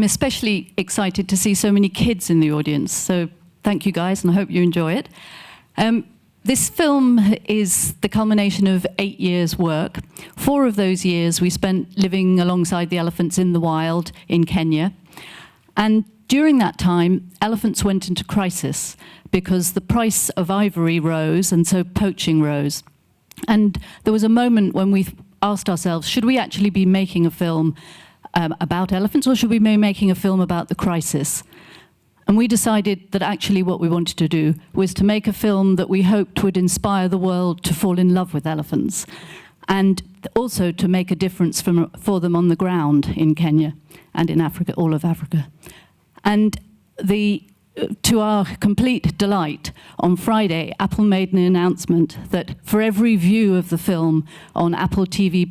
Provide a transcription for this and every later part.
especially excited to see so many kids in the audience. So thank you guys, and I hope you enjoy it. This film is the culmination of 8 years' work. 4 of those years we spent living alongside the elephants in the wild in Kenya. And during that time, elephants went into crisis because the price of ivory rose, and so poaching rose. And there was a moment when we asked ourselves, should we actually be making a film about elephants, or should we be making a film about the crisis? And we decided that actually what we wanted to do was to make a film that we hoped would inspire the world to fall in love with elephants, and also to make a difference for them on the ground in Kenya and in Africa, all of Africa. And to our complete delight, on Friday, Apple made an announcement that for every view of the film on Apple TV+,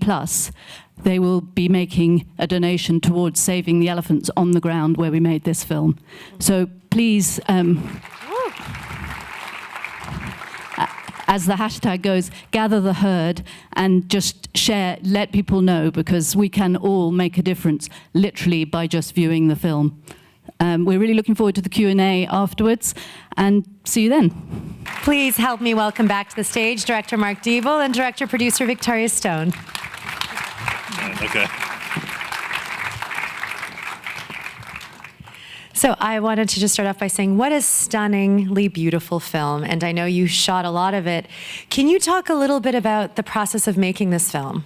they will be making a donation towards saving the elephants on the ground where we made this film. So please, as the hashtag goes, gather the herd and just share, let people know, because we can all make a difference, literally, by just viewing the film. We're really looking forward to the Q&A afterwards, and see you then. Please help me welcome back to the stage Director Mark Diebel and Director-Producer Victoria Stone. Okay. So I wanted to just start off by saying, what a stunningly beautiful film, and I know you shot a lot of it. Can you talk a little bit about the process of making this film?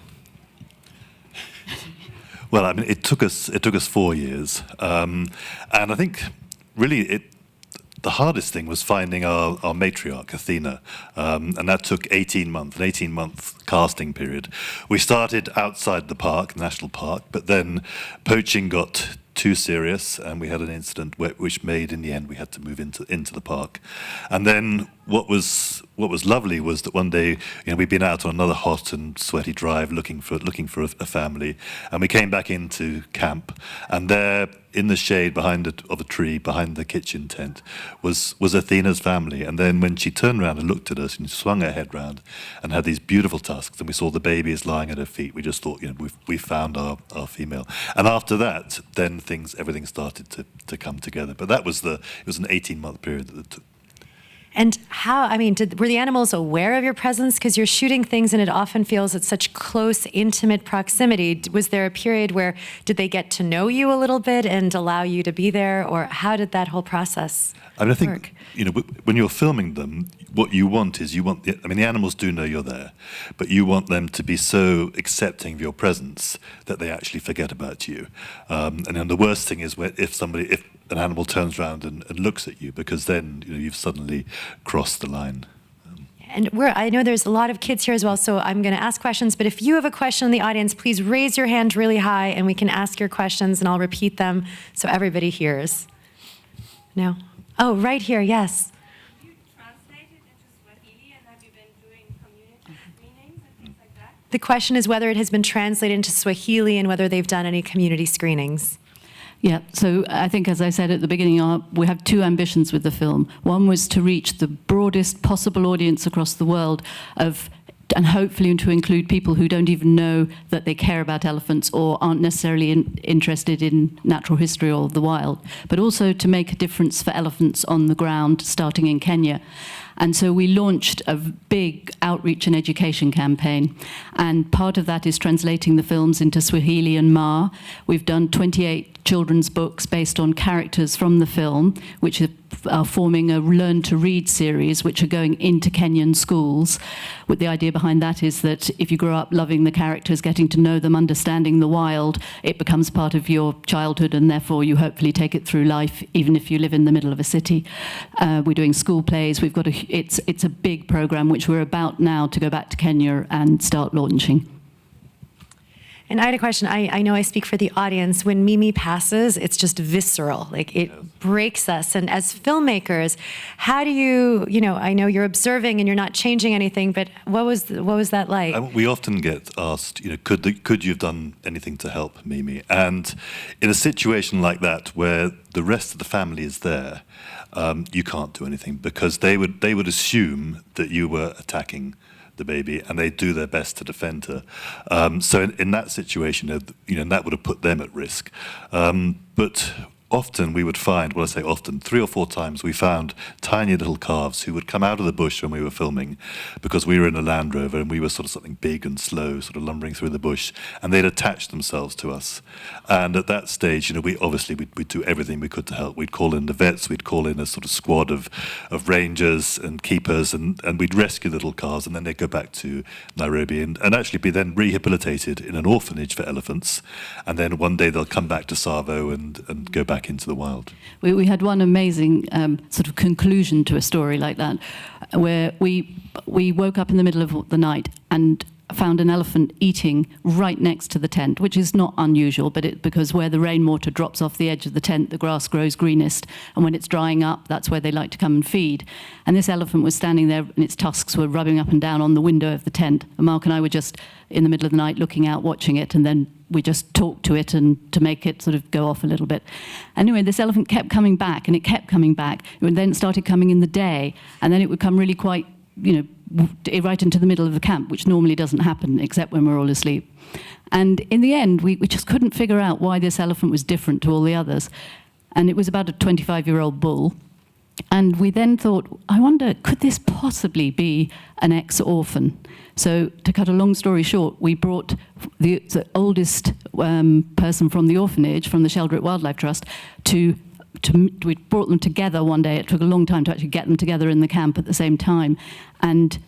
Well, I mean, it took us 4 years, and I think really the hardest thing was finding our matriarch, Athena, and that took 18 months, an 18-month casting period. We started outside the park, the national park, but then poaching got too serious, and we had an incident which made, in the end, we had to move into the park. And then what was lovely was that one day, we'd been out on another hot and sweaty drive looking for a family, and we came back into camp, and there in the shade of a tree behind the kitchen tent was Athena's family. And then when she turned around and looked at us and swung her head round and had these beautiful tusks, and we saw the babies lying at her feet, we just thought, we've found our female. And after that, then everything started to come together. But it was an 18-month period that it took. And were the animals aware of your presence? Because you're shooting things and it often feels at such close, intimate proximity. Was there a period where, did they get to know you a little bit and allow you to be there? Or how did that whole process work? I think, when you're filming them, what you want is the animals do know you're there, but you want them to be so accepting of your presence that they actually forget about you. And then the worst thing is if an animal turns around and looks at you, because then you've suddenly crossed the line. And I know there's a lot of kids here as well, so I'm going to ask questions, but if you have a question in the audience, please raise your hand really high and we can ask your questions, and I'll repeat them so everybody hears. No? Oh, right here, yes. Have you translated into Swahili, and have you been doing community screenings and things like that? The question is whether it has been translated into Swahili and whether they've done any community screenings. Yeah, so I think, as I said at the beginning, we have 2 ambitions with the film. One was to reach the broadest possible audience across the world and hopefully to include people who don't even know that they care about elephants or aren't necessarily interested in natural history or the wild, but also to make a difference for elephants on the ground, starting in Kenya. And so we launched a big outreach and education campaign. And part of that is translating the films into Swahili and Ma. We've done 28 children's books based on characters from the film, which are forming a Learn to Read series, which are going into Kenyan schools. With the idea behind that is that if you grow up loving the characters, getting to know them, understanding the wild, it becomes part of your childhood, and therefore you hopefully take it through life, even if you live in the middle of a city. We're doing school plays. We've got it's a big program, which we're about now to go back to Kenya and start launching. And I had a question. I know I speak for the audience. When Mimi passes, it's just visceral. Like, it breaks us. And as filmmakers, how do you I know you're observing and you're not changing anything, but what was that like? We often get asked, could you have done anything to help Mimi? And in a situation like that, where the rest of the family is there, you can't do anything, because they would assume that you were attacking the baby, and they do their best to defend her. So in that situation, that would have put them at risk. But often we would find, well, I say often, 3 or 4 times we found tiny little calves who would come out of the bush when we were filming, because we were in a Land Rover and we were sort of something big and slow, sort of lumbering through the bush, and they'd attach themselves to us. And at that stage, we'd do everything we could to help. We'd call in the vets, we'd call in a sort of squad of rangers and keepers, and we'd rescue the little calves, and then they'd go back to Nairobi and actually be then rehabilitated in an orphanage for elephants, and then one day they'll come back to Tsavo and go back into the wild. We had one amazing sort of conclusion to a story like that, where we woke up in the middle of the night and found an elephant eating right next to the tent, which is not unusual, but because where the rainwater drops off the edge of the tent, the grass grows greenest, and when it's drying up, that's where they like to come and feed. And this elephant was standing there, and its tusks were rubbing up and down on the window of the tent. And Mark and I were just in the middle of the night looking out, watching it, and then we just talked to it and to make it sort of go off a little bit. Anyway, this elephant kept coming back, and it kept coming back, and then it started coming in the day, and then it would come really quite, right into the middle of the camp, which normally doesn't happen except when we're all asleep. And in the end, we just couldn't figure out why this elephant was different to all the others. And it was about a 25-year-old bull. And we then thought, I wonder, could this possibly be an ex-orphan? So to cut a long story short, we brought the oldest person from the orphanage, from the Sheldrick Wildlife Trust, we brought them together one day. It took a long time to actually get them together in the camp at the same time. And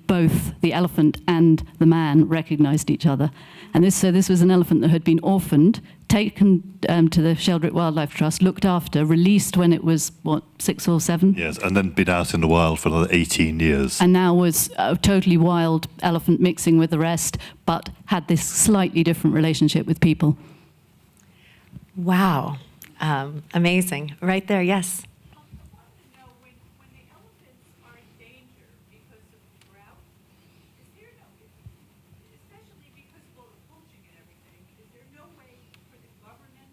both the elephant and the man recognized each other. And this was an elephant that had been orphaned, taken to the Sheldrick Wildlife Trust, looked after, released when it was, 6 or 7? Yes, and then been out in the wild for another 18 years. And now was a totally wild elephant mixing with the rest, but had this slightly different relationship with people. Wow. Amazing. Right there, yes. I want to know when the elephants are in danger because of drought, is there no, especially because of all the poaching and everything, is there no way for the government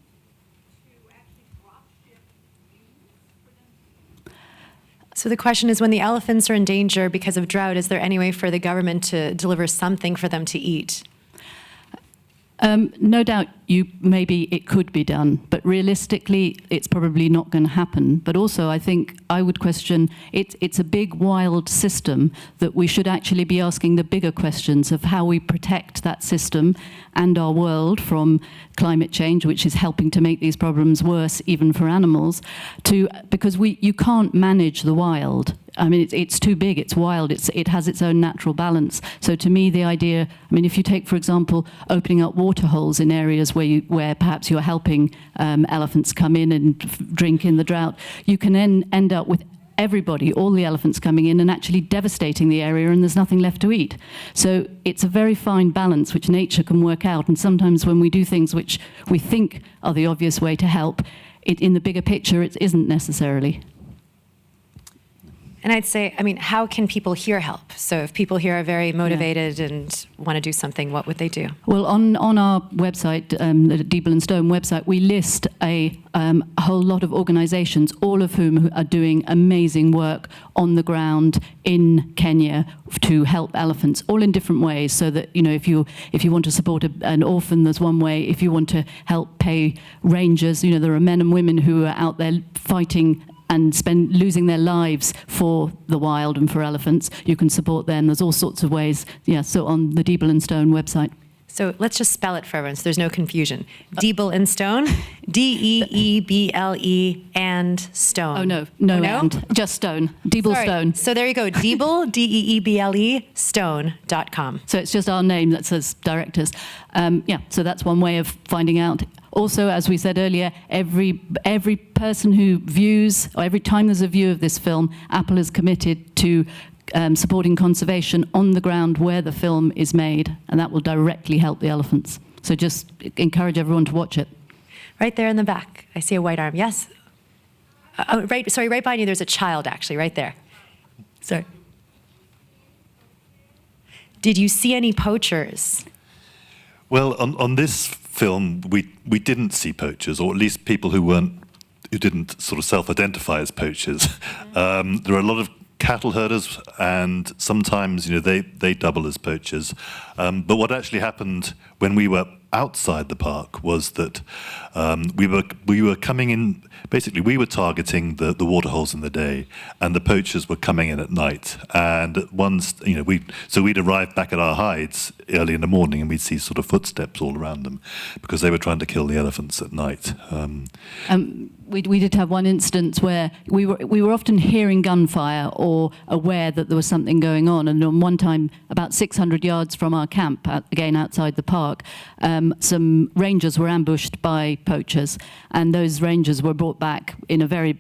to actually drop ship beans for them? So the question is, when the elephants are in danger because of drought, is there any way for the government to deliver something for them to eat? No doubt maybe it could be done, but realistically it's probably not going to happen. But also I think I would question, it's a big wild system that we should actually be asking the bigger questions of how we protect that system and our world from climate change, which is helping to make these problems worse even for animals, because you can't manage the wild. I mean, it's too big, it's wild, it has its own natural balance. So to me, the idea, if you take, for example, opening up water holes in areas where perhaps you're helping elephants come in and drink in the drought, you can then end up with everybody, all the elephants coming in and actually devastating the area, and there's nothing left to eat. So it's a very fine balance which nature can work out, and sometimes when we do things which we think are the obvious way to help, in the bigger picture it isn't necessarily. And I'd say, how can people here help? So if people here are very motivated and want to do something, what would they do? Well, on our website, the Deeble and Stone website, we list a whole lot of organisations, all of whom are doing amazing work on the ground in Kenya to help elephants, all in different ways. So that if you want to support an orphan, there's one way. If you want to help pay rangers, there are men and women who are out there fighting and losing their lives for the wild and for elephants. You can support them. There's all sorts of ways. Yeah, so on the Deeble and Stone website. So let's just spell it for everyone so there's no confusion. Deeble and Stone, Deeble and Stone. Oh, no, and, just Stone. Deeble Stone. So there you go, Deeble, Deeble, stone.com. So it's just our name that says directors. So that's one way of finding out. Also, as we said earlier, every person who views, or every time there's a view of this film, Apple is committed to supporting conservation on the ground where the film is made, and that will directly help the elephants. So just encourage everyone to watch it. Right there in the back, I see a white arm. Yes? Right behind you, there's a child, actually, right there. Sorry. Did you see any poachers? Well, on this film, we didn't see poachers, or at least people who didn't sort of self-identify as poachers. There are a lot of cattle herders, and sometimes they double as poachers. But what actually happened when we were outside the park was that we were coming in. Basically, we were targeting the waterholes in the day, and the poachers were coming in at night. And once we'd arrive back at our hides early in the morning, and we'd see sort of footsteps all around them because they were trying to kill the elephants at night. We did have one instance where we were often hearing gunfire or aware that there was something going on. And on one time, about 600 yards from our camp, again outside the park, some rangers were ambushed by poachers, and those rangers were brought back in a very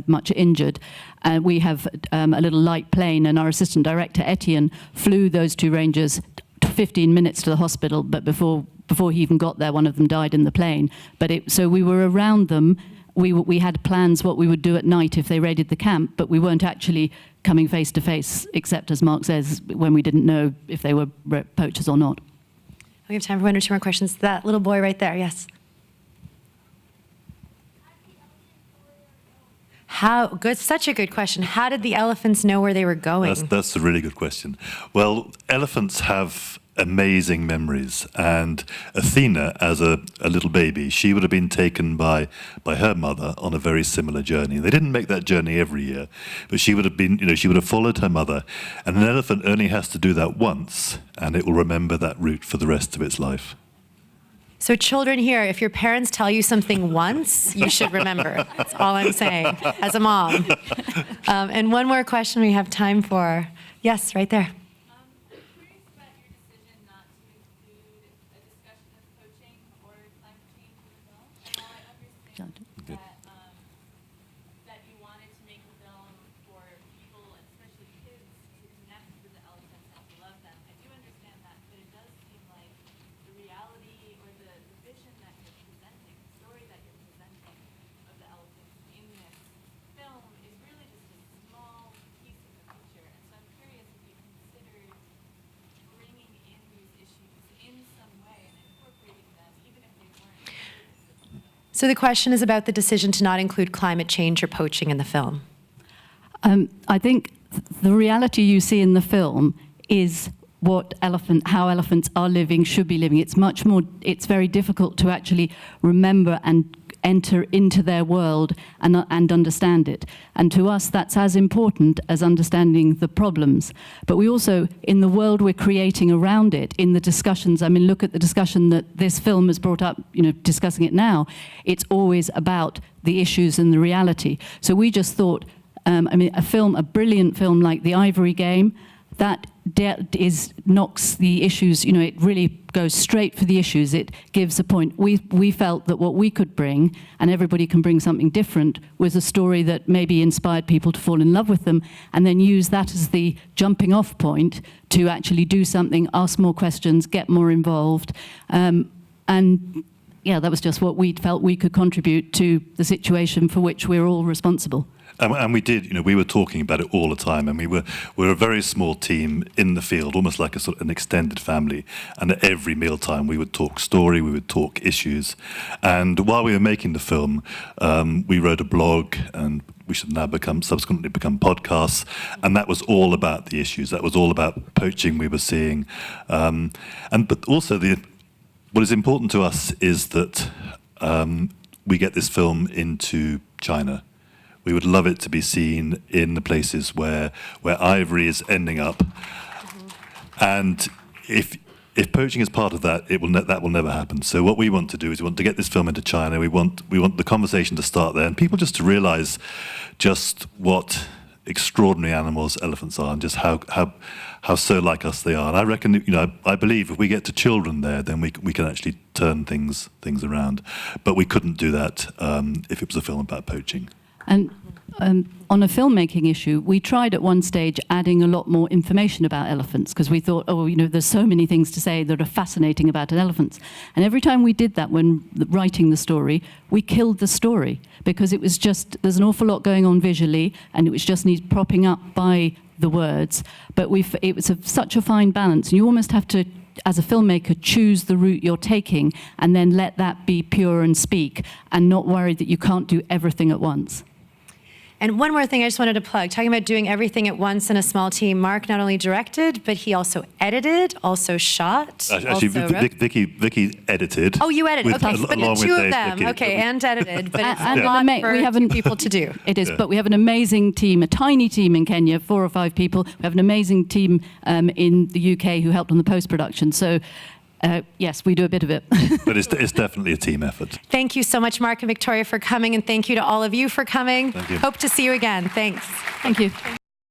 much injured. We have a little light plane, and our assistant director, Etienne, flew those two rangers 15 minutes to the hospital, but before he even got there, one of them died in the plane. So we were around them. We had plans what we would do at night if they raided the camp, but we weren't actually coming face to face, except as Mark says, when we didn't know if they were poachers or not. We have time for one or two more questions. That little boy right there, yes. Such a good question. How did the elephants know where they were going? That's a really good question. Well, elephants have amazing memories, and Athena, as a little baby, she would have been taken by her mother on a very similar journey. They didn't make that journey every year, but she would have followed her mother, and an elephant only has to do that once, and it will remember that route for the rest of its life. So children here, if your parents tell you something once, you should remember. That's all I'm saying, as a mom. And one more question we have time for. Yes, right there. I'm curious about your decision not to include a discussion of poaching or climate change in the film. And while I understand that you wanted to make a film for people, and especially kids, to connect with the elephants and to love them, I do understand that, but it does seem like the reality or the vision that you're presenting, the story that you're presenting of the elephants in this film is really just a small piece of the picture. And so I'm curious if you considered bringing in these issues in some way and incorporating them, even if they weren't included. So the question is about the decision to not include climate change or poaching in the film. I think the reality you see in the film is how elephants are living, should be living. It's very difficult to actually remember and enter into their world and understand it. And to us, that's as important as understanding the problems. But we also, in the world we're creating around it, in the discussions, look at the discussion that this film has brought up, discussing it now, it's always about the issues and the reality. So we just thought, a brilliant film like The Ivory Game, that knocks the issues, it really goes straight for the issues. It gives a point. We felt that what we could bring, and everybody can bring something different, was a story that maybe inspired people to fall in love with them, and then use that as the jumping off point to actually do something, ask more questions, get more involved. That was just what we felt we could contribute to the situation for which we're all responsible. And we did, we were talking about it all the time, and we're a very small team in the field, almost like an extended family. And at every mealtime, we would talk story, we would talk issues. And while we were making the film, we wrote a blog, and we should now subsequently become podcasts, and that was all about the issues. That was all about poaching we were seeing, but also what is important to us is that we get this film into China. We would love it to be seen in the places where ivory is ending up. Mm-hmm. And if poaching is part of that, that will never happen. So what we want to do is we want to get this film into China. We want the conversation to start there, and people just to realize just what extraordinary animals elephants are, and just how so like us they are. And I reckon, I believe if we get to children there, then we can actually turn things around. But we couldn't do that if it was a film about poaching. And on a filmmaking issue, we tried at one stage adding a lot more information about elephants, because we thought, there's so many things to say that are fascinating about elephants. And every time we did that when writing the story, we killed the story, because it was just, there's an awful lot going on visually, and it was just propping up by the words. But it was such a fine balance. You almost have to, as a filmmaker, choose the route you're taking, and then let that be pure and speak, and not worry that you can't do everything at once. And one more thing I just wanted to plug, talking about doing everything at once in a small team. Mark not only directed, but he also edited, also shot. Actually, also wrote. Vicky edited. Oh, you edited. with- Okay, al- but the along with two of Dave, them. Vicky. Okay, and edited, but it's And a lot we for have two people to do. It is, but we have an amazing team, a tiny team in Kenya, 4 or 5 people. We have an amazing team in the UK who helped on the post-production. So, yes, we do a bit of it. But it's definitely a team effort. Thank you so much, Mark and Victoria, for coming, and thank you to all of you for coming. Thank you. Hope to see you again. Thanks. Thank you.